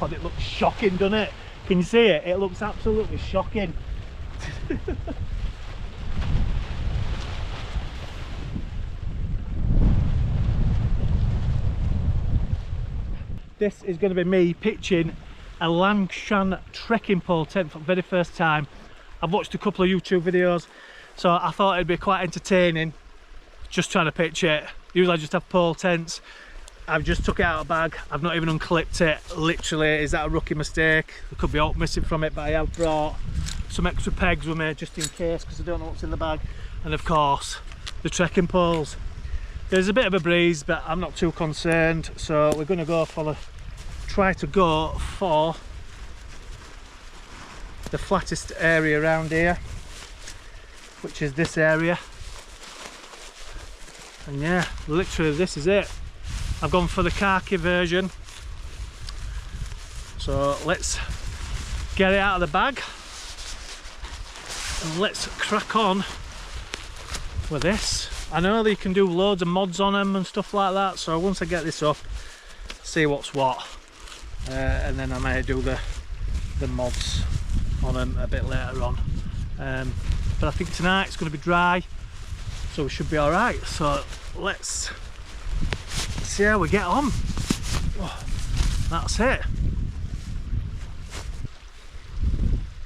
tripod, it looks shocking, doesn't it? Can you see it? It looks absolutely shocking. This is going to be me pitching a Lanshan trekking pole tent for the very first time. I've watched a couple of YouTube videos, so I thought it'd be quite entertaining just trying to pitch it. Usually I just have pole tents. I've just took it out of the bag, I've not even unclipped it. Literally, is that a rookie mistake? There could be out missing from it, but I have brought some extra pegs with me just in case, because I don't know what's in the bag. And of course, the trekking poles. There's a bit of a breeze, but I'm not too concerned. So we're going to go for try to go for the flattest area around here, which is this area. And yeah, literally this is it. I've gone for the khaki version, so let's get it out of the bag and let's crack on with this. I know that you can do loads of mods on them and stuff like that, so once I get this up, see what's what, and then I may do the mods on them a bit later on. But I think tonight it's going to be dry, so we should be all right. So let's see how we get on. Oh, that's it.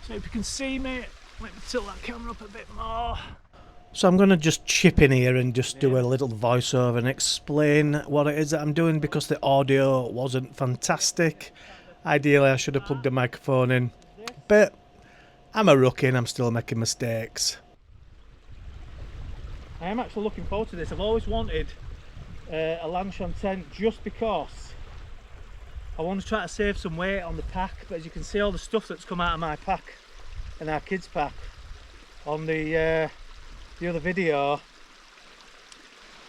So if you can see me, let me tilt that camera up a bit more. So I'm going to just chip in here and just do a little voiceover and explain what it is that I'm doing, because the audio wasn't fantastic. Ideally I should have plugged the microphone in, but I'm a rookie and I'm still making mistakes. I am actually looking forward to this. I've always wanted a Lanshan tent just because I want to try to save some weight on the pack, but as you can see, all the stuff that's come out of my pack and our kids pack on the other video,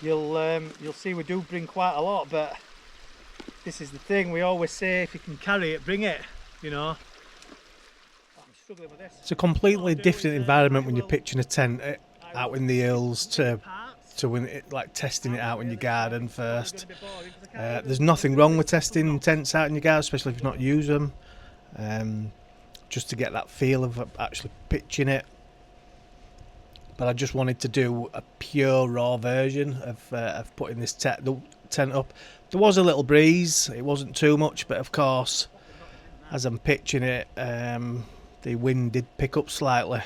you'll see we do bring quite a lot. But this is the thing, we always say if you can carry it, bring it, you know. I'm struggling with this. It's a completely different environment when you're pitching a tent out in the hills to when it, like testing it out in your garden first. There's nothing wrong with testing tents out in your garden, especially if you've not used them, just to get that feel of actually pitching it. But I just wanted to do a pure raw version of putting this tent up. There was a little breeze, it wasn't too much, but of course as I'm pitching it, the wind did pick up slightly.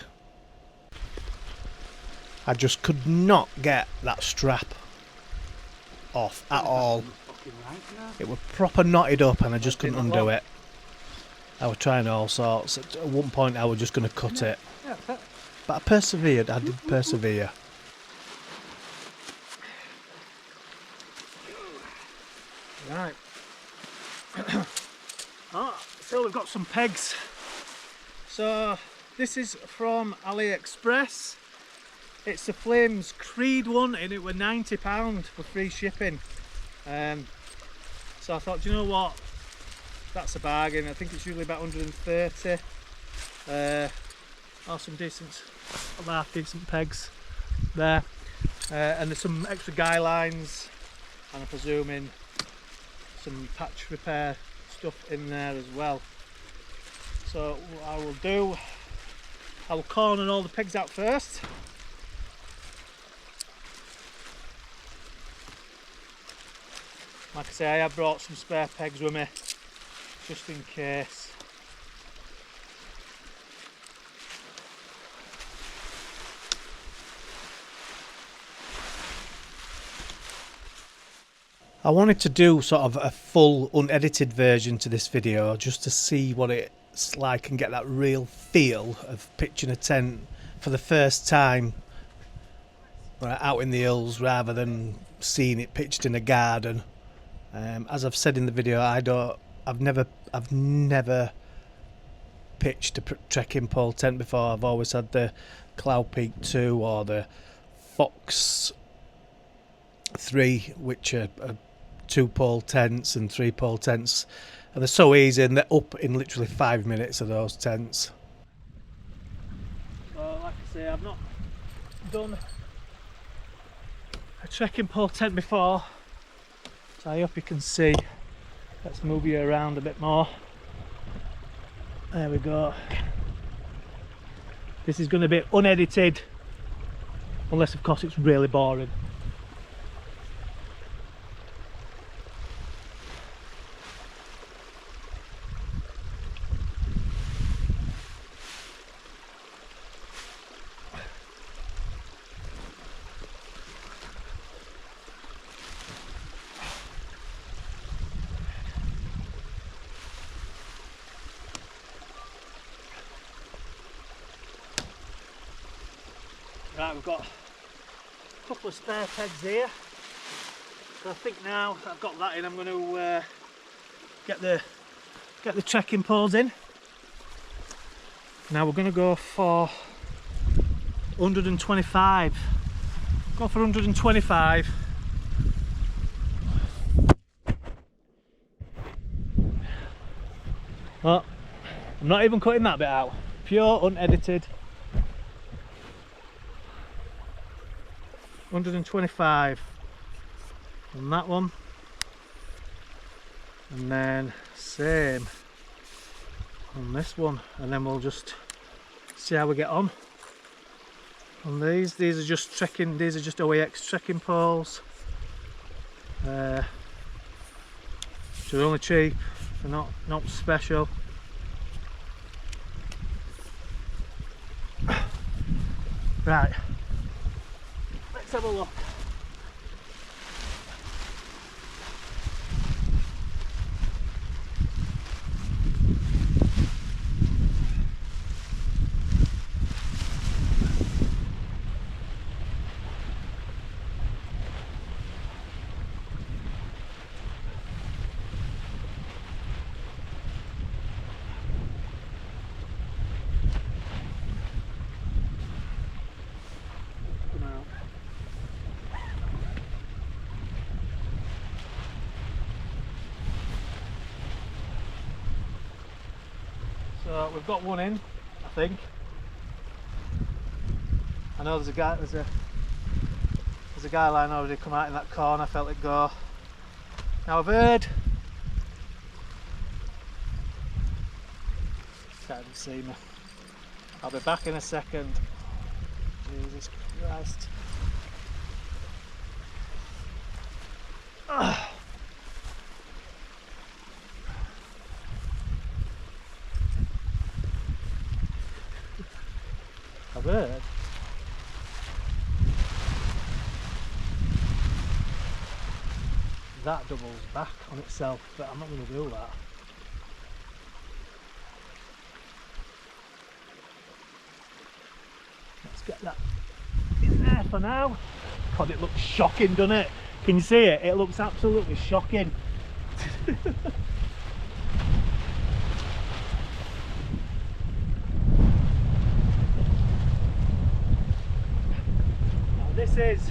I just could not get that strap off at all. It was proper knotted up and I just couldn't undo it. I was trying all sorts. At one point I was just going to cut it. But I persevered, I did persevere. Right. So we've got some pegs. So this is from AliExpress. It's the Flames Creed one and it was £90 for free shipping. So I thought, do you know what? That's a bargain. I think it's usually about 130. Some decent, half decent pegs there. And there's some extra guy lines and I'm presuming some patch repair stuff in there as well. So what I will do, I will corner all the pegs out first. Like I say, I have brought some spare pegs with me just in case. I wanted to do sort of a full unedited version to this video just to see what it's like and get that real feel of pitching a tent for the first time out in the hills rather than seeing it pitched in a garden. As I've said in the video, I've never pitched a trekking pole tent before. I've always had the Cloud Peak 2 or the Fox 3, which are 2-pole tents and 3-pole tents, and they're so easy and they're up in literally 5 minutes of those tents. So like I say, I've not done a trekking pole tent before, so I hope you can see. Let's move you around a bit more. There we go. This is going to be unedited, unless of course it's really boring. Right, we've got a couple of spare pegs here, so I think now I've got that in, I'm going to get the trekking poles in. Now we're going to go for 125. Go for 125. Oh, I'm not even cutting that bit out. Pure unedited. 125 on that one, and then same on this one, and then we'll just see how we get on these. These are just trekking, these are just OEX trekking poles. They're only cheap, they're not special. Right, let's have a look. So we've got one in, I think. I know there's a guy line already come out in that corner, felt it go. Now I've heard, can't even see me. I'll be back in a second. Jesus Christ. Ugh. I've heard that doubles back on itself, but I'm not going to do that. Let's get that in there for now. God, it looks shocking, doesn't it? Can you see it? It looks absolutely shocking. This is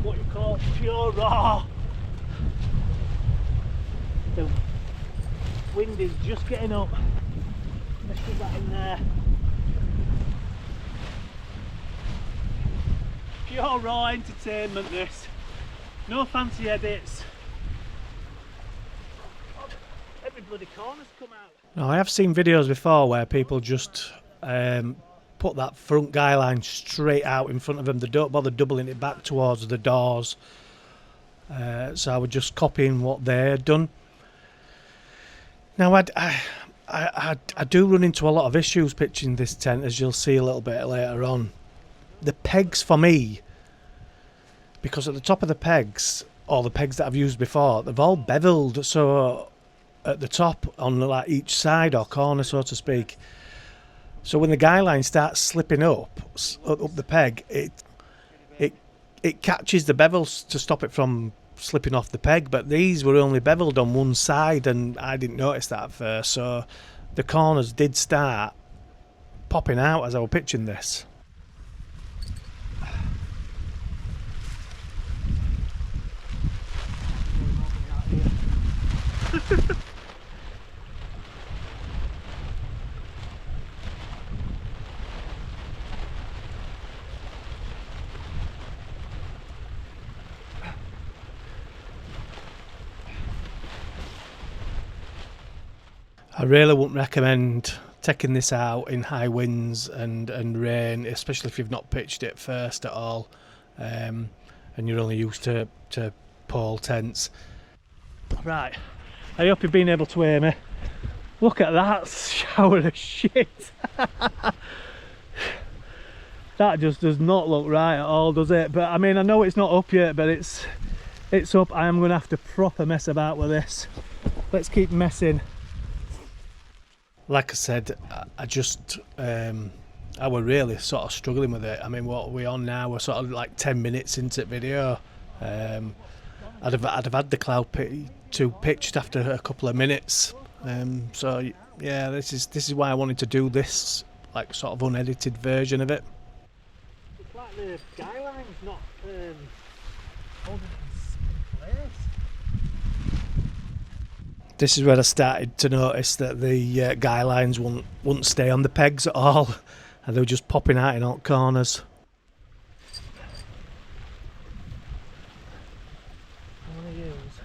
what you call pure raw. The wind is just getting up. Let's put that in there. Pure raw entertainment this. No fancy edits. Every bloody corner's come out. Now, I have seen videos before where people just put that front guy line straight out in front of them. They don't bother doubling it back towards the doors. So I was just copying what they had done. Now I do run into a lot of issues pitching this tent, as you'll see a little bit later on. The pegs for me, because at the top of the pegs, or the pegs that I've used before, they've all beveled. So at the top on like each side or corner, so to speak. So when the guy line starts slipping up the peg, it catches the bevels to stop it from slipping off the peg. But these were only beveled on one side, and I didn't notice that at first. So the corners did start popping out as I was pitching this. I really wouldn't recommend taking this out in high winds and rain, especially if you've not pitched it first at all, and you're only used to pole tents. Right, I hope you've been able to hear me. Look at that shower of shit. That just does not look right at all, does it? But I mean, I know it's not up yet, but it's up. I am going to have to proper mess about with this. Let's keep messing. Like I said, I were really sort of struggling with it. I mean, what are we on now? We're sort of like 10 minutes into the video. I'd have had the Cloud 2 pitched after a couple of minutes. So yeah, this is why I wanted to do this like sort of unedited version of it. It's like the guylines not holding it in place. This is where I started to notice that the guylines wouldn't stay on the pegs at all, and they were just popping out in all corners. I'm going to use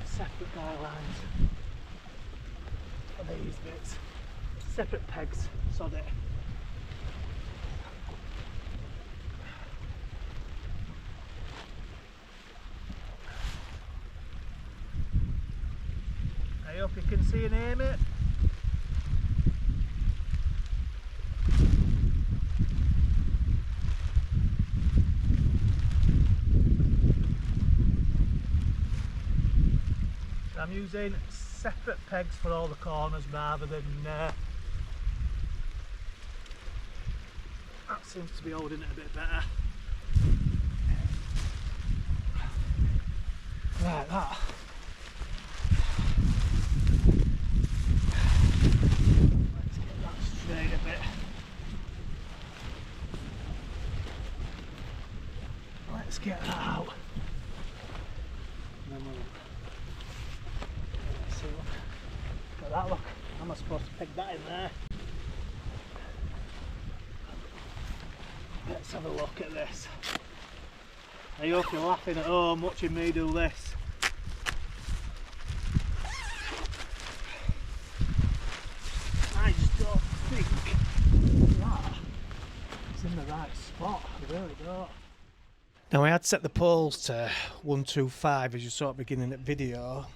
separate guylines for these bits, separate pegs, sod it. I hope you can see and hear me. So I'm using separate pegs for all the corners rather than that seems to be holding it a bit better. Like that. Let's get that straight a bit. Let's get that out. And then we'll see, look. Look at that, look. How am I supposed to pick that in there? Let's have a look at this. I hope you're laughing at home watching me do this. I just don't think that is in the right spot. I really don't. Now I had set the poles to 125 as you saw at the beginning of the video,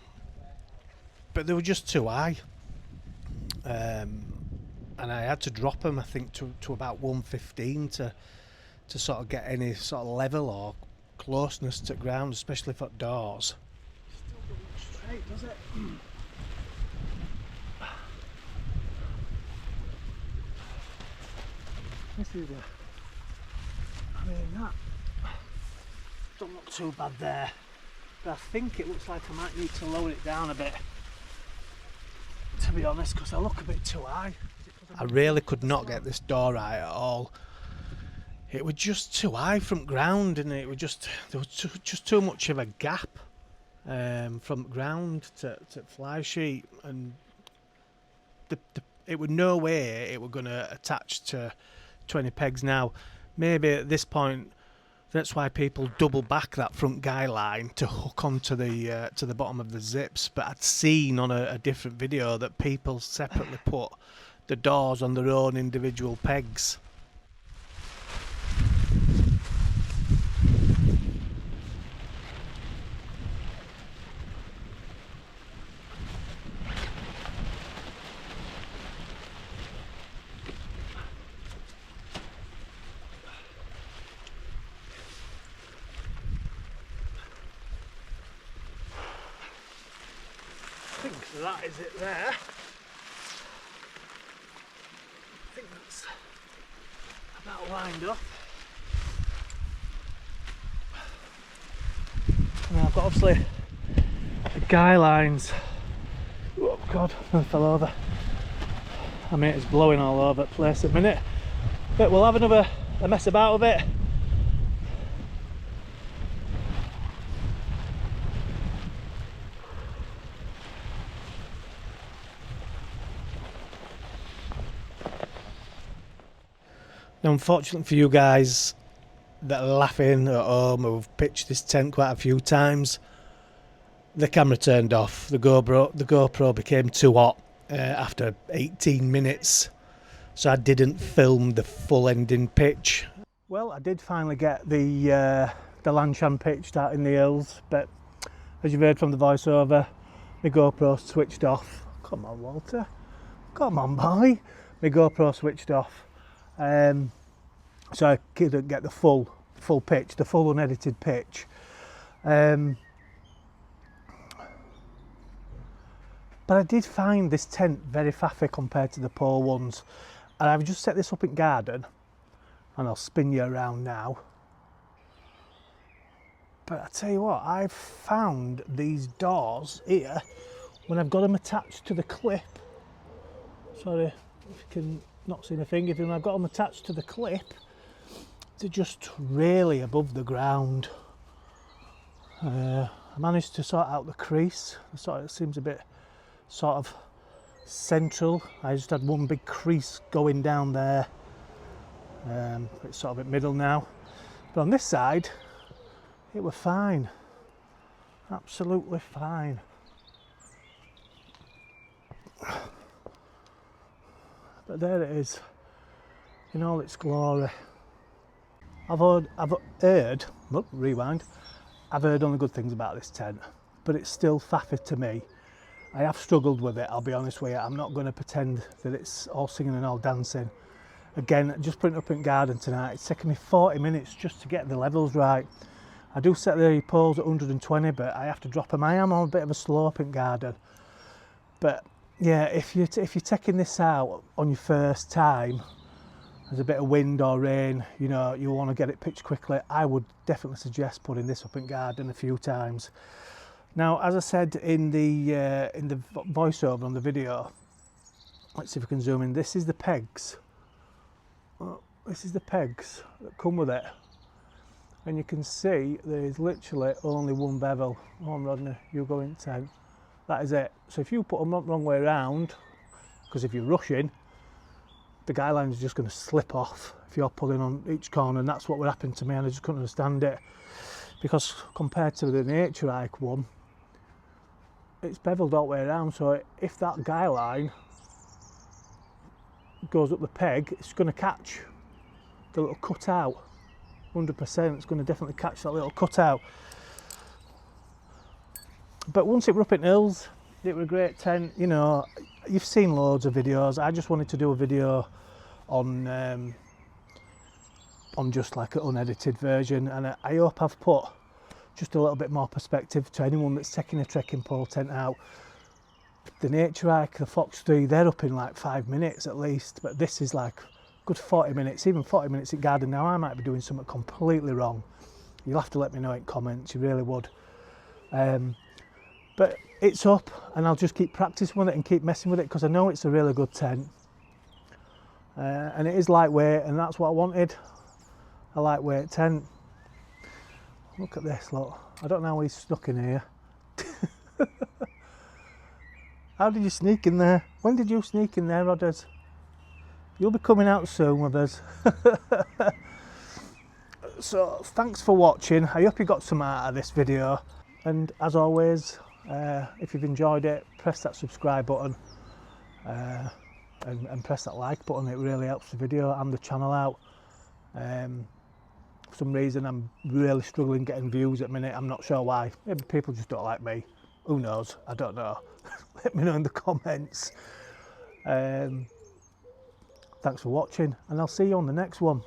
but they were just too high. And I had to drop them, I think, to about 115 to sort of get any sort of level or closeness to ground, especially for doors. Still doesn't look straight, does it? This is I mean, that don't look too bad there, but I think it looks like I might need to lower it down a bit, to be honest, because I look a bit too high. I really could not get this door right at all. It was just too high from ground, and it was just there was just too much of a gap from ground to fly sheet, and it was no way it were going to attach to 20 pegs. Now maybe at this point that's why people double back that front guy line to hook onto the bottom of the zips, but I'd seen on a different video that people separately put the doors on their own individual pegs. I think that is it there. I think that's about lined up. And I've got obviously the guy lines. Oh god, I fell over. I mean, it's blowing all over the place at the minute. But we'll have a mess about with it. Now, unfortunately for you guys that are laughing at home who've pitched this tent quite a few times, the camera turned off. The GoPro became too hot, after 18 minutes, so I didn't film the full ending pitch. Well, I did finally get the Lanshan pitched out in the hills, but as you've heard from the voiceover, my GoPro switched off. Come on, Walter. Come on, boy. My GoPro switched off. So I couldn't get the full pitch, the full unedited pitch. But I did find this tent very faffy compared to the pole ones. And I've just set this up in garden, and I'll spin you around now. But I tell you what, I've found these doors here, when I've got them attached to the clip. Sorry if you can not see my finger, when I've got them attached to the clip, they're just really above the ground. I managed to sort out the crease. It seems a bit sort of central. I just had one big crease going down there. It's sort of at middle now. But on this side, it was fine. Absolutely fine. But there it is, in all its glory. I've heard, rewind, I've heard only good things about this tent, but it's still faffy to me. I have struggled with it, I'll be honest with you. I'm not going to pretend that it's all singing and all dancing. Again, just putting it up in garden tonight, it's taken me 40 minutes just to get the levels right. I do set the poles at 120, but I have to drop them. I am on a bit of a slope in garden. But yeah, if you're taking this out on your first time, there's a bit of wind or rain, you know, you want to get it pitched quickly, I would definitely suggest putting this up in garden a few times. Now, as I said in the voiceover on the video, let's see if we can zoom in. This is the pegs. This is the pegs that come with it, and you can see there's literally only one bevel. Come on, Rodney, you go in 10. That is it. So if you put them the wrong way around, because if you're rushing, the guy line is just going to slip off if you're pulling on each corner, and that's what would happen to me, and I just couldn't understand it, because compared to the Nature Hike one, it's beveled all the way around. So if that guy line goes up the peg, it's going to catch the little cutout. 100%, it's going to definitely catch that little cutout. But once it were up in hills, it was a great tent. You know, you've seen loads of videos. I just wanted to do a video on just like an unedited version, and I hope I've put just a little bit more perspective to anyone that's taking a trekking pole tent out. The Nature Hike, the Fox 3, they're up in like 5 minutes at least, but this is like a good 40 minutes, even 40 minutes in garden. Now I might be doing something completely wrong. You'll have to let me know in comments, you really would. But it's up, and I'll just keep practicing with it and keep messing with it, because I know it's a really good tent. And it is lightweight, and that's what I wanted, a lightweight tent. Look at this, look. I don't know how he's stuck in here. How did you sneak in there? When did you sneak in there, Rodders? You'll be coming out soon with us. So thanks for watching. I hope you got some out of this video. And as always, if you've enjoyed it, press that subscribe button and press that like button. It really helps the video and the channel out. For some reason, I'm really struggling getting views at the minute. I'm not sure why. Maybe people just don't like me. Who knows? I don't know. Let me know in the comments. Thanks for watching, and I'll see you on the next one.